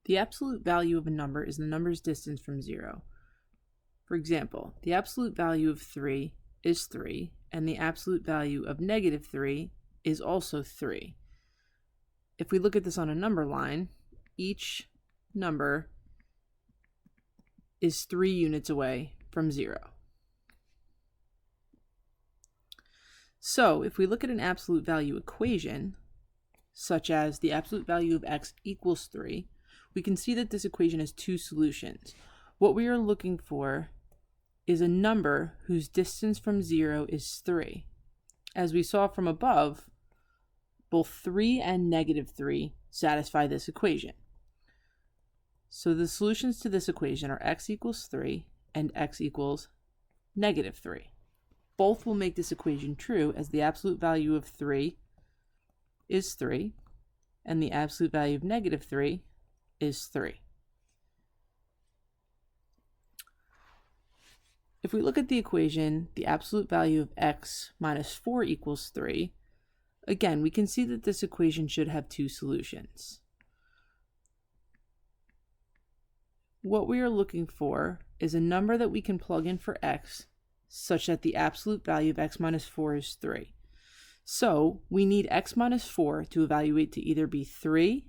The absolute value of a number is the number's distance from 0. For example, the absolute value of 3 is 3, and the absolute value of negative 3 is also 3. If we look at this on a number line, each number is 3 units away from 0. So if we look at an absolute value equation, such as the absolute value of x equals 3, we can see that this equation has two solutions. What we are looking for is a number whose distance from 0 is 3. As we saw from above, both 3 and negative 3 satisfy this equation. So the solutions to this equation are x equals 3 and x equals negative 3. Both will make this equation true, as the absolute value of 3 is 3 and the absolute value of negative 3 is 3. If we look at the equation, the absolute value of x minus 4 equals 3, again, we can see that this equation should have two solutions. What we are looking for is a number that we can plug in for x such that the absolute value of x minus 4 is 3. So we need x minus 4 to evaluate to either be 3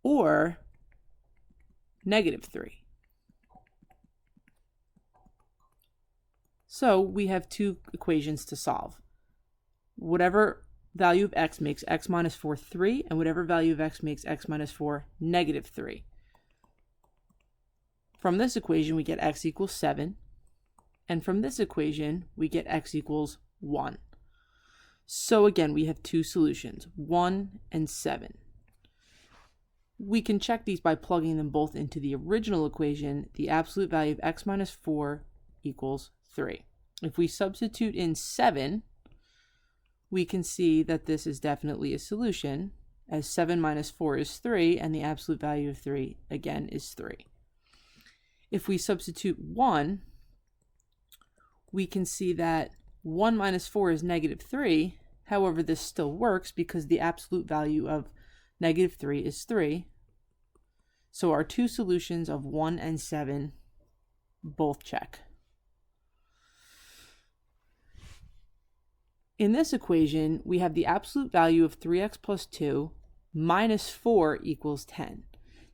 or negative 3. So we have two equations to solve. Whatever value of x makes x minus 4 3, and whatever value of x makes x minus 4 negative 3. From this equation, we get x equals 7, and from this equation, we get x equals 1. So again, we have two solutions, 1 and 7. We can check these by plugging them both into the original equation. The absolute value of x minus 4 equals 3. If we substitute in 7, we can see that this is definitely a solution, as 7 minus 4 is 3, and the absolute value of 3, again, is 3. If we substitute 1, we can see that 1 minus 4 is negative 3. However, this still works because the absolute value of negative 3 is 3. So our two solutions of 1 and 7 both check. In this equation, we have the absolute value of 3x plus 2 minus 4 equals 10.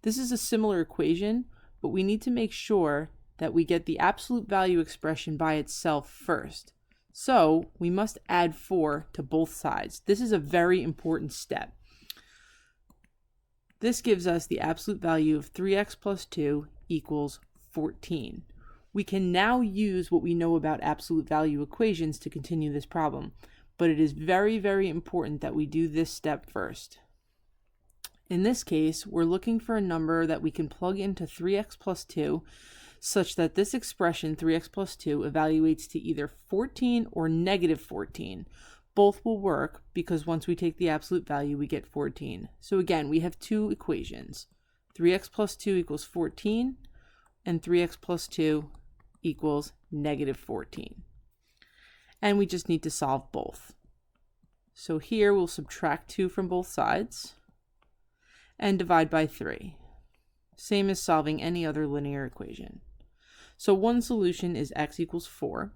This is a similar equation, but we need to make sure that we get the absolute value expression by itself first. So we must add 4 to both sides. This is a very important step. This gives us the absolute value of 3x plus 2 equals 14. We can now use what we know about absolute value equations to continue this problem, but it is very, very important that we do this step first. In this case, we're looking for a number that we can plug into 3x plus 2 such that this expression, 3x plus 2, evaluates to either 14 or negative 14. Both will work because once we take the absolute value, we get 14. So again, we have two equations. 3x plus 2 equals 14, and 3x plus 2 equals negative 14. And we just need to solve both. So here we'll subtract 2 from both sides and divide by 3. Same as solving any other linear equation. So one solution is x equals 4.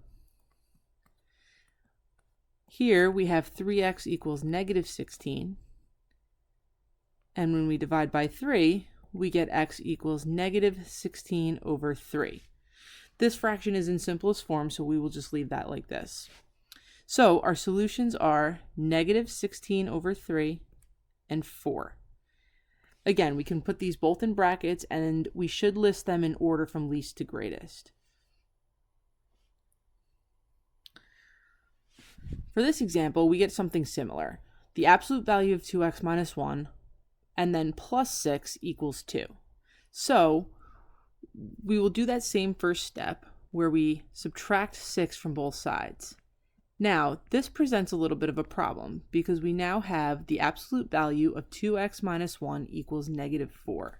Here we have 3x equals negative 16. And when we divide by 3, we get x equals negative 16 over 3. This fraction is in simplest form, so we will just leave that like this. So our solutions are negative 16 over 3 and 4. Again, we can put these both in brackets, and we should list them in order from least to greatest. For this example, we get something similar. The absolute value of 2x minus 1, and then plus 6 equals 2. So we will do that same first step where we subtract 6 from both sides. Now, this presents a little bit of a problem because we now have the absolute value of 2x minus 1 equals negative 4.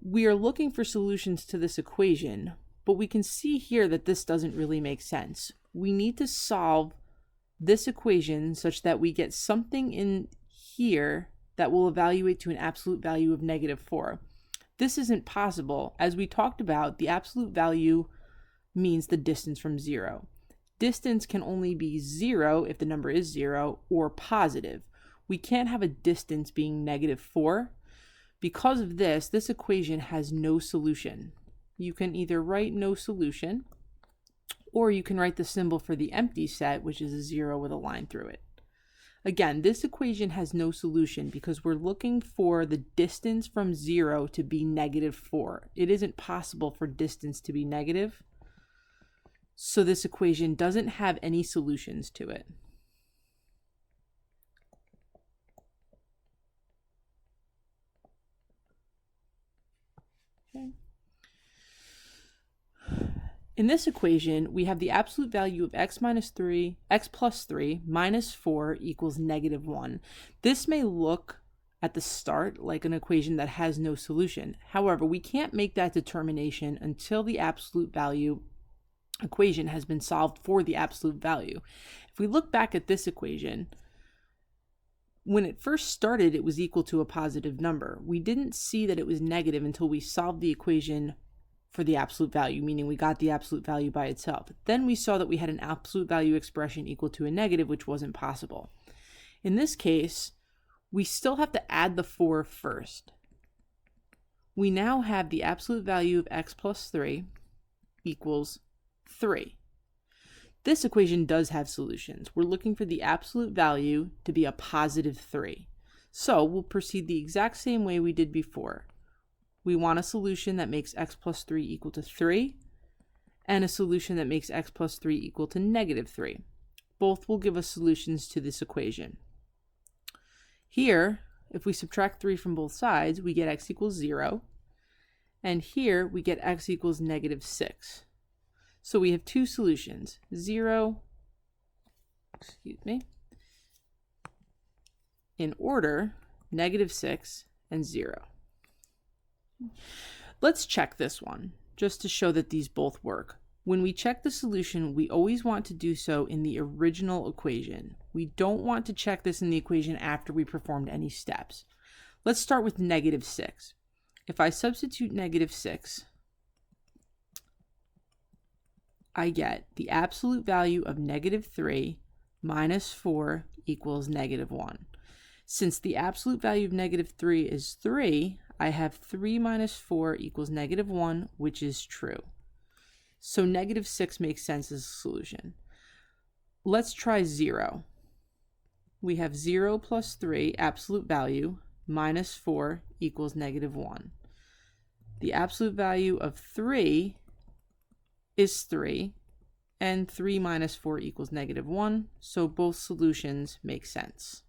We are looking for solutions to this equation, but we can see here that this doesn't really make sense. We need to solve this equation such that we get something in here that will evaluate to an absolute value of -4. This isn't possible. As we talked about, the absolute value means the distance from 0. Distance can only be 0 if the number is 0 or positive. We can't have a distance being -4. Because of this, this equation has no solution. You can either write no solution, or you can write the symbol for the empty set, which is a 0 with a line through it. Again, this equation has no solution because we're looking for the distance from 0 to be -4. It isn't possible for distance to be negative, so this equation doesn't have any solutions to it. Okay. In this equation, we have the absolute value of x plus 3 minus 4 equals -1. This may look at the start like an equation that has no solution. However, we can't make that determination until the absolute value equation has been solved for the absolute value. If we look back at this equation, when it first started, it was equal to a positive number. We didn't see that it was negative until we solved the equation for the absolute value, meaning we got the absolute value by itself. Then we saw that we had an absolute value expression equal to a negative, which wasn't possible. In this case, we still have to add the 4 first. We now have the absolute value of x plus 3 equals 3. This equation does have solutions. We're looking for the absolute value to be a positive 3. So we'll proceed the exact same way we did before. We want a solution that makes x plus 3 equal to 3, and a solution that makes x plus 3 equal to -3. Both will give us solutions to this equation. Here, if we subtract 3 from both sides, we get x equals 0, and here we get x equals -6. So we have two solutions, 0, in order, -6 and 0. Let's check this one, just to show that these both work. When we check the solution, we always want to do so in the original equation. We don't want to check this in the equation after we performed any steps. Let's start with -6. If I substitute -6, I get the absolute value of -3 minus 4 equals -1. Since the absolute value of -3 is 3, I have 3 minus 4 equals -1, which is true. So -6 makes sense as a solution. Let's try 0. We have 0 plus 3, absolute value, minus 4 equals -1. The absolute value of 3 is 3, and 3 minus 4 equals -1, so both solutions make sense.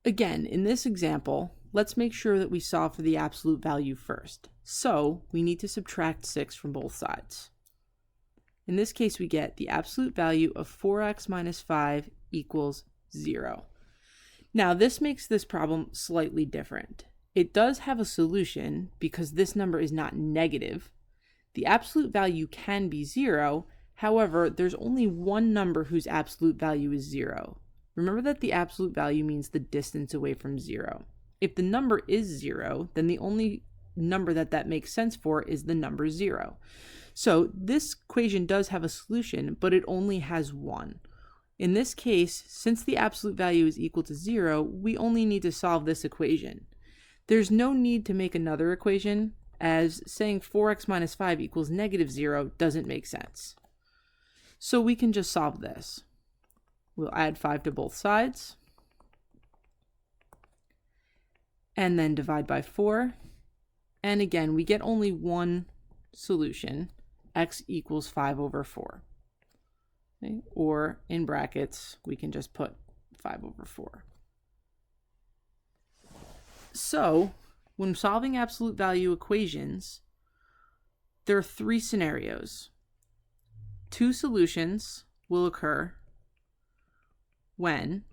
Again, in this example, let's make sure that we solve for the absolute value first. So we need to subtract 6 from both sides. In this case, we get the absolute value of 4x minus 5 equals 0. Now, this makes this problem slightly different. It does have a solution because this number is not negative. The absolute value can be 0. However, there's only one number whose absolute value is 0. Remember that the absolute value means the distance away from 0. If the number is 0, then the only number that makes sense for is the number 0. So this equation does have a solution, but it only has one. In this case, since the absolute value is equal to 0, we only need to solve this equation. There's no need to make another equation, as saying 4x minus 5 equals -0 doesn't make sense. So we can just solve this. We'll add 5 to both sides, and then divide by 4. And again, we get only one solution, x equals 5 over 4. Okay? Or in brackets, we can just put 5 over 4. So when solving absolute value equations, there are 3 scenarios. 2 solutions will occur when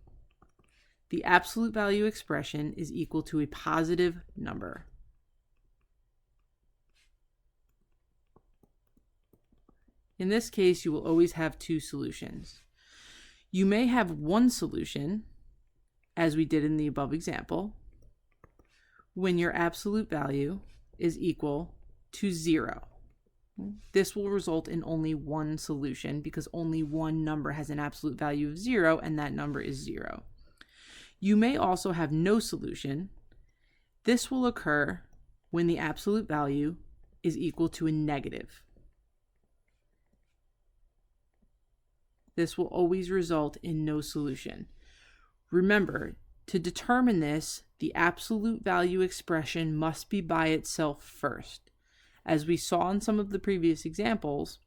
the absolute value expression is equal to a positive number. In this case, you will always have 2 solutions. You may have one solution, as we did in the above example, when your absolute value is equal to 0. This will result in only one solution because only one number has an absolute value of 0, and that number is 0. You may also have no solution. This will occur when the absolute value is equal to a negative. This will always result in no solution. Remember, to determine this, the absolute value expression must be by itself first. As we saw in some of the previous examples,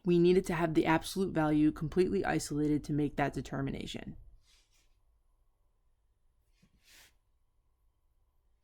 we needed to have the absolute value completely isolated to make that determination.